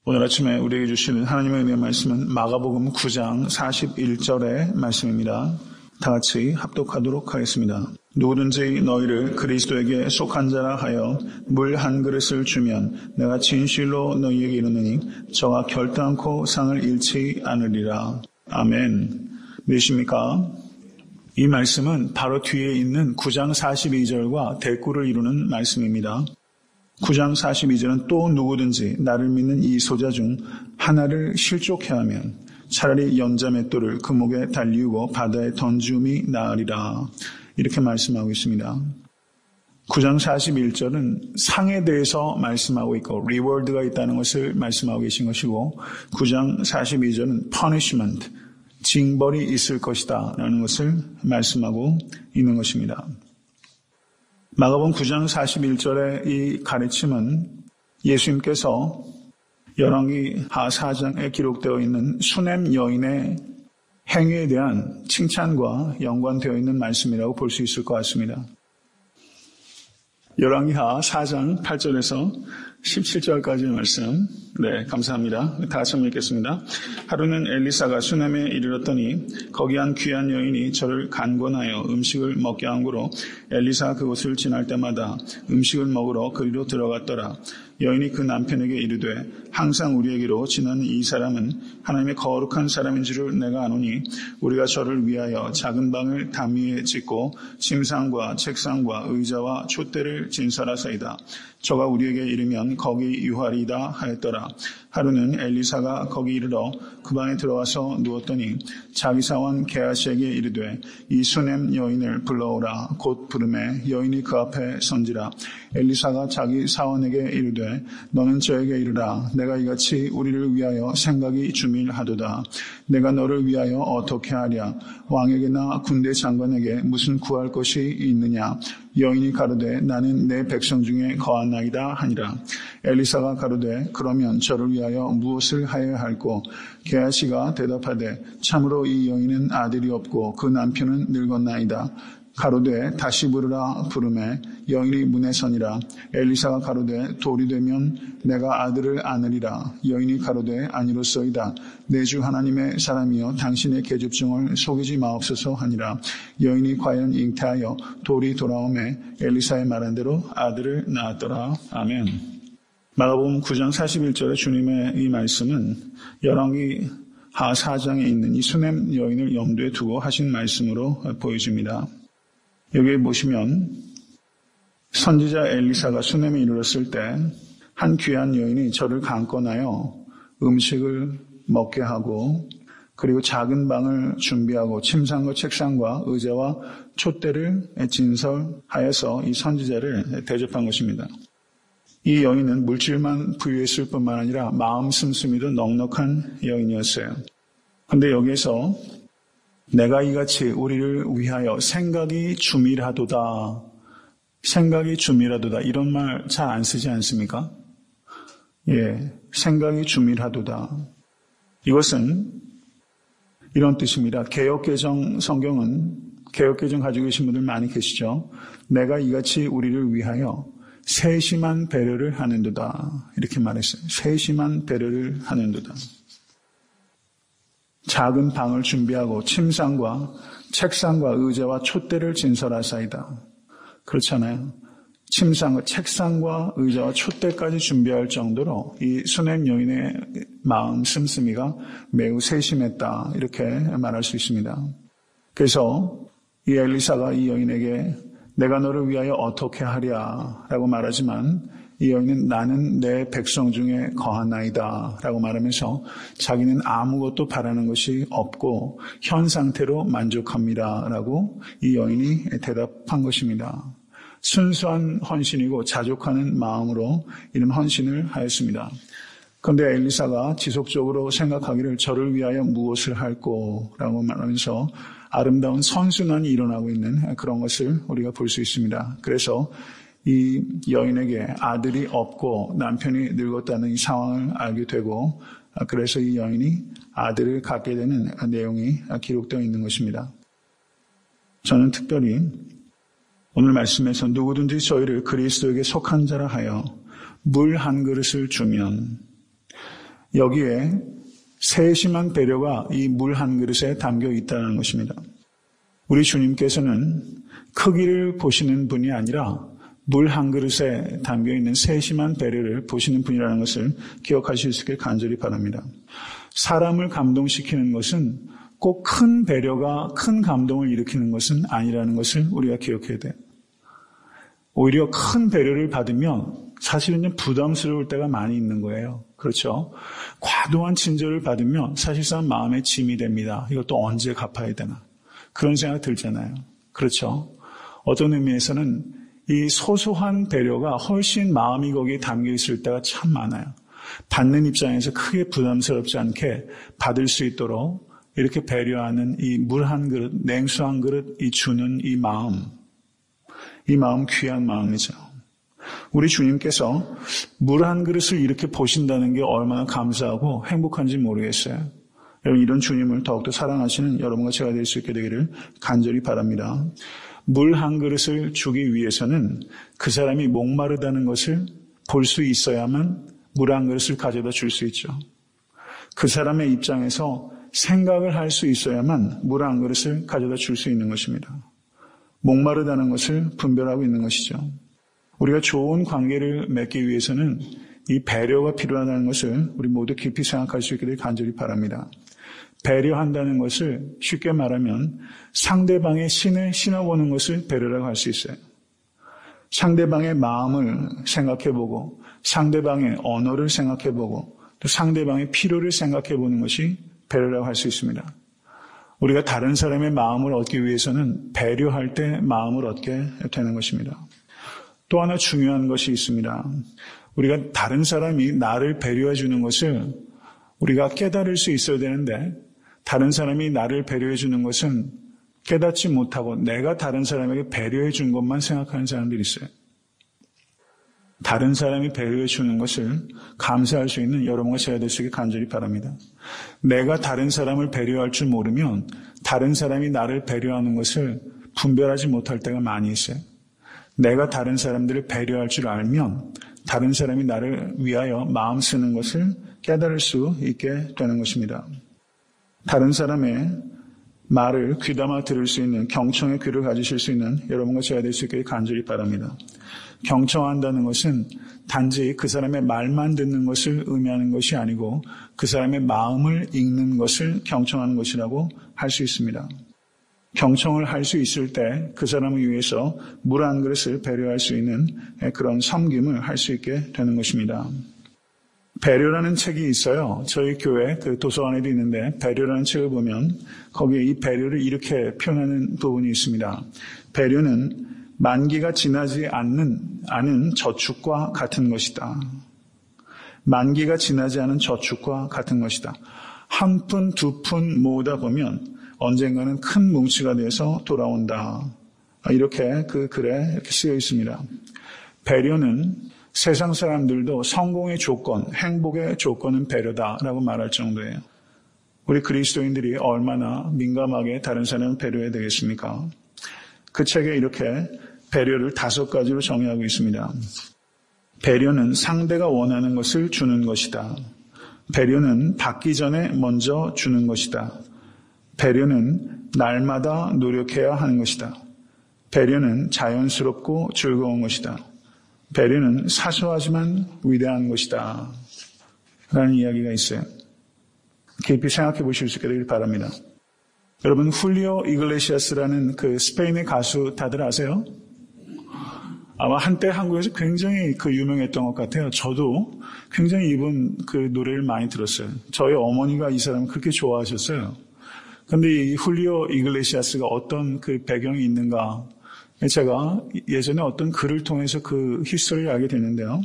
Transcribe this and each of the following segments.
오늘 아침에 우리에게 주시는 하나님의 은혜의 말씀은 마가복음 9장 41절의 말씀입니다. 다 같이 합독하도록 하겠습니다. 누구든지 너희를 그리스도에게 속한 자라 하여 물 한 그릇을 주면 내가 진실로 너희에게 이르노니 저와 결단코 상을 잃지 않으리라. 아멘. 믿으십니까? 이 말씀은 바로 뒤에 있는 9장 42절과 대꾸를 이루는 말씀입니다. 9장 42절은 또 누구든지 나를 믿는 이 소자 중 하나를 실족해 하면 차라리 연자맷돌을 그 목에 달리우고 바다에 던지움이 나으리라. 이렇게 말씀하고 있습니다. 9장 41절은 상에 대해서 말씀하고 있고 리워드가 있다는 것을 말씀하고 계신 것이고 9장 42절은 punishment, 징벌이 있을 것이다 라는 것을 말씀하고 있는 것입니다. 마가복음 9장 41절의 이 가르침은 예수님께서 열왕기 하 4장에 기록되어 있는 수넴 여인의 행위에 대한 칭찬과 연관되어 있는 말씀이라고 볼 수 있을 것 같습니다. 열왕기 하 4장 8절에서 17절까지의 말씀. 네, 감사합니다. 다 같이 한번 읽겠습니다. 하루는 엘리사가 수넴에 이르렀더니 거기 한 귀한 여인이 저를 간권하여 음식을 먹게 한 고로 엘리사가 그곳을 지날 때마다 음식을 먹으러 그리로 들어갔더라. 여인이 그 남편에게 이르되 항상 우리에게로 지나는 이 사람은 하나님의 거룩한 사람인 줄을 내가 아노니 우리가 저를 위하여 작은 방을 담 위에 짓고 침상과 책상과 의자와 촛대를 진설하사이다. 저가 우리에게 이르면 거기 유하리이다 하였더라. 하루는 엘리사가 거기 이르러 그 방에 들어와서 누웠더니 자기 사원 게하시에게 이르되 이 수넴 여인을 불러오라. 곧 부르매 여인이 그 앞에 선지라. 엘리사가 자기 사원에게 이르되 너는 저에게 이르라. 내가 이같이 우리를 위하여 생각이 주밀하도다. 내가 너를 위하여 어떻게 하랴. 왕에게나 군대 장관에게 무슨 구할 것이 있느냐. 여인이 가로되 나는 내 백성 중에 거하나이다 하니라. 엘리사가 가로되 그러면 저를 위하여 무엇을 하여야 할꼬. 게하시가 대답하되 참으로 이 여인은 아들이 없고 그 남편은 늙었나이다. 가로되 다시 부르라. 부르매 여인이 문에 서니라. 엘리사가 가로되 돌이 되면 내가 아들을 안으리라. 여인이 가로되 아니로소이다. 내 주 하나님의 사람이여 당신의 계집종을 속이지 마옵소서 하니라. 여인이 과연 잉태하여 돌이 돌아오매 엘리사의 말한 대로 아들을 낳았더라. 아멘. 마가복음 9장 41절의 주님의 이 말씀은 열왕기 하 4장에 있는 이 수넴 여인을 염두에 두고 하신 말씀으로 보여집니다. 여기에 보시면 선지자 엘리사가 수넴에 이르렀을 때 한 귀한 여인이 저를 간권하여 음식을 먹게 하고 그리고 작은 방을 준비하고 침상과 책상과 의자와 촛대를 진설하여서 이 선지자를 대접한 것입니다. 이 여인은 물질만 부유했을 뿐만 아니라 마음 씀씀이도 넉넉한 여인이었어요. 그런데 여기에서 내가 이같이 우리를 위하여 생각이 주밀하도다. 생각이 주밀하도다. 이런 말 잘 안 쓰지 않습니까? 예, 생각이 주밀하도다. 이것은 이런 뜻입니다. 개역개정 성경은 개역개정 가지고 계신 분들 많이 계시죠? 내가 이같이 우리를 위하여 세심한 배려를 하는도다. 이렇게 말했어요. 세심한 배려를 하는도다. 작은 방을 준비하고 침상과 책상과 의자와 촛대를 진설하사이다. 그렇잖아요. 침상과 책상과 의자와 촛대까지 준비할 정도로 이 수넴 여인의 마음 씀씀이가 매우 세심했다. 이렇게 말할 수 있습니다. 그래서 이 엘리사가 이 여인에게 내가 너를 위하여 어떻게 하랴 라고 말하지만 이 여인은 나는 내 백성 중에 거하나이다 라고 말하면서 자기는 아무것도 바라는 것이 없고 현 상태로 만족합니다 라고 이 여인이 대답한 것입니다. 순수한 헌신이고 자족하는 마음으로 이런 헌신을 하였습니다. 그런데 엘리사가 지속적으로 생각하기를 저를 위하여 무엇을 할꼬 라고 말하면서 아름다운 선순환이 일어나고 있는 그런 것을 우리가 볼 수 있습니다. 그래서 이 여인에게 아들이 없고 남편이 늙었다는 이 상황을 알게 되고 그래서 이 여인이 아들을 갖게 되는 내용이 기록되어 있는 것입니다. 저는 특별히 오늘 말씀에서 누구든지 저희를 그리스도에게 속한 자라 하여 물 한 그릇을 주면 여기에 세심한 배려가 이 물 한 그릇에 담겨 있다는 것입니다. 우리 주님께서는 크기를 보시는 분이 아니라 물 한 그릇에 담겨 있는 세심한 배려를 보시는 분이라는 것을 기억하실 수 있게 간절히 바랍니다. 사람을 감동시키는 것은 꼭 큰 배려가 큰 감동을 일으키는 것은 아니라는 것을 우리가 기억해야 돼요. 오히려 큰 배려를 받으면 사실은 부담스러울 때가 많이 있는 거예요. 그렇죠? 과도한 친절을 받으면 사실상 마음의 짐이 됩니다. 이것도 언제 갚아야 되나? 그런 생각 들잖아요. 그렇죠? 어떤 의미에서는 이 소소한 배려가 훨씬 마음이 거기에 담겨 있을 때가 참 많아요. 받는 입장에서 크게 부담스럽지 않게 받을 수 있도록 이렇게 배려하는 이 물 한 그릇, 냉수 한 그릇, 이 주는 이 마음 귀한 마음이죠. 우리 주님께서 물 한 그릇을 이렇게 보신다는 게 얼마나 감사하고 행복한지 모르겠어요. 여러분, 이런 주님을 더욱더 사랑하시는 여러분과 제가 될 수 있게 되기를 간절히 바랍니다. 물 한 그릇을 주기 위해서는 그 사람이 목마르다는 것을 볼 수 있어야만 물 한 그릇을 가져다 줄 수 있죠. 그 사람의 입장에서 생각을 할 수 있어야만 물 한 그릇을 가져다 줄 수 있는 것입니다. 목마르다는 것을 분별하고 있는 것이죠. 우리가 좋은 관계를 맺기 위해서는 이 배려가 필요하다는 것을 우리 모두 깊이 생각할 수 있기를 간절히 바랍니다. 배려한다는 것을 쉽게 말하면 상대방의 신을 신어보는 것을 배려라고 할 수 있어요. 상대방의 마음을 생각해보고 상대방의 언어를 생각해보고 또 상대방의 필요를 생각해보는 것이 배려라고 할 수 있습니다. 우리가 다른 사람의 마음을 얻기 위해서는 배려할 때 마음을 얻게 되는 것입니다. 또 하나 중요한 것이 있습니다. 우리가 다른 사람이 나를 배려해 주는 것을 우리가 깨달을 수 있어야 되는데 다른 사람이 나를 배려해 주는 것은 깨닫지 못하고 내가 다른 사람에게 배려해 준 것만 생각하는 사람들이 있어요. 다른 사람이 배려해 주는 것을 감사할 수 있는 여러분과 제가 될 수 있게 간절히 바랍니다. 내가 다른 사람을 배려할 줄 모르면 다른 사람이 나를 배려하는 것을 분별하지 못할 때가 많이 있어요. 내가 다른 사람들을 배려할 줄 알면 다른 사람이 나를 위하여 마음 쓰는 것을 깨달을 수 있게 되는 것입니다. 다른 사람의 말을 귀담아 들을 수 있는 경청의 귀를 가지실 수 있는 여러분과 제가 될 수 있게 간절히 바랍니다. 경청한다는 것은 단지 그 사람의 말만 듣는 것을 의미하는 것이 아니고 그 사람의 마음을 읽는 것을 경청하는 것이라고 할 수 있습니다. 경청을 할 수 있을 때 그 사람을 위해서 물 한 그릇을 배려할 수 있는 그런 섬김을 할 수 있게 되는 것입니다. 배려라는 책이 있어요. 저희 교회 그 도서관에도 있는데 배려라는 책을 보면 거기에 이 배려를 이렇게 표현하는 부분이 있습니다. 배려는 만기가 지나지 않은 저축과 같은 것이다. 만기가 지나지 않은 저축과 같은 것이다. 한 푼, 두 푼 모으다 보면 언젠가는 큰 뭉치가 돼서 돌아온다. 이렇게 그 글에 이렇게 쓰여 있습니다. 배려는 세상 사람들도 성공의 조건, 행복의 조건은 배려다라고 말할 정도예요. 우리 그리스도인들이 얼마나 민감하게 다른 사람을 배려해야 되겠습니까? 그 책에 이렇게 배려를 5가지로 정의하고 있습니다. 배려는 상대가 원하는 것을 주는 것이다. 배려는 받기 전에 먼저 주는 것이다. 배려는 날마다 노력해야 하는 것이다. 배려는 자연스럽고 즐거운 것이다. 배려는 사소하지만 위대한 것이다. 라는 이야기가 있어요. 깊이 생각해 보실 수 있게 되길 바랍니다. 여러분, 훌리오 이글레시아스라는 그 스페인의 가수 다들 아세요? 아마 한때 한국에서 굉장히 유명했던 것 같아요. 저도 굉장히 이분 그 노래를 많이 들었어요. 저희 어머니가 이 사람을 그렇게 좋아하셨어요. 그런데 이 훌리오 이글레시아스가 어떤 그 배경이 있는가, 제가 예전에 어떤 글을 통해서 그 히스토리를 알게 됐는데요.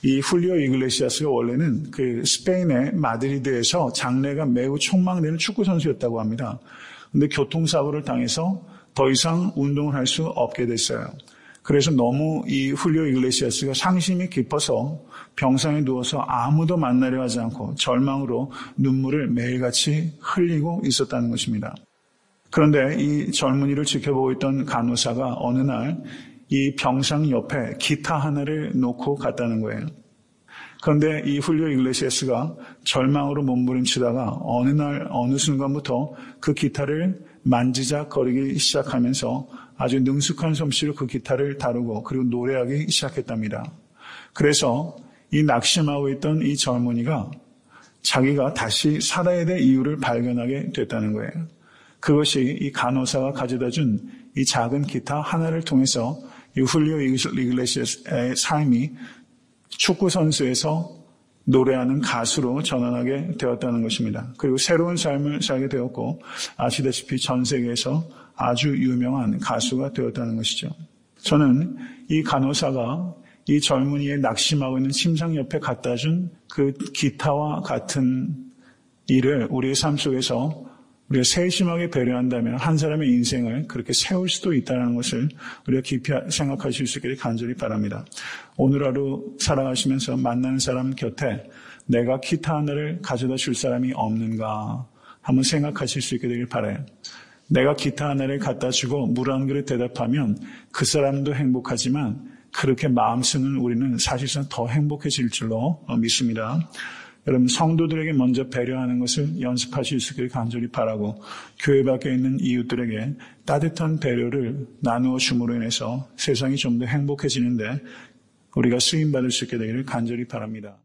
이 훌리오 이글레시아스가 원래는 그 스페인의 마드리드에서 장래가 매우 촉망되는 축구 선수였다고 합니다. 그런데 교통사고를 당해서 더 이상 운동을 할 수 없게 됐어요. 그래서 너무 이 훌리오 이글레시아스가 상심이 깊어서 병상에 누워서 아무도 만나려 하지 않고 절망으로 눈물을 매일같이 흘리고 있었다는 것입니다. 그런데 이 젊은이를 지켜보고 있던 간호사가 어느 날 이 병상 옆에 기타 하나를 놓고 갔다는 거예요. 그런데 이 훌리오 이글레시아스가 절망으로 몸부림치다가 어느 날 어느 순간부터 그 기타를 만지작거리기 시작하면서 아주 능숙한 솜씨로 그 기타를 다루고 그리고 노래하기 시작했답니다. 그래서 이 낙심하고 있던 이 젊은이가 자기가 다시 살아야 될 이유를 발견하게 됐다는 거예요. 그것이 이 간호사가 가져다준 이 작은 기타 하나를 통해서 이 훌리오 이글레시아스의 삶이 축구 선수에서 노래하는 가수로 전환하게 되었다는 것입니다. 그리고 새로운 삶을 살게 되었고 아시다시피 전 세계에서 아주 유명한 가수가 되었다는 것이죠. 저는 이 간호사가 이 젊은이의 낙심하고 있는 심장 옆에 갖다 준 그 기타와 같은 일을 우리의 삶 속에서 우리가 세심하게 배려한다면 한 사람의 인생을 그렇게 세울 수도 있다는 것을 우리가 깊이 생각하실 수 있기를 간절히 바랍니다. 오늘 하루 살아가시면서 만나는 사람 곁에 내가 기타 하나를 가져다 줄 사람이 없는가 한번 생각하실 수 있게 되길 바라요. 내가 기타 하나를 갖다 주고 물 한 그릇 대답하면 그 사람도 행복하지만 그렇게 마음 쓰는 우리는 사실상 더 행복해질 줄로 믿습니다. 여러분 성도들에게 먼저 배려하는 것을 연습하실 수 있기를 간절히 바라고 교회 밖에 있는 이웃들에게 따뜻한 배려를 나누어 줌으로 인해서 세상이 좀 더 행복해지는데 우리가 쓰임받을 수 있게 되기를 간절히 바랍니다.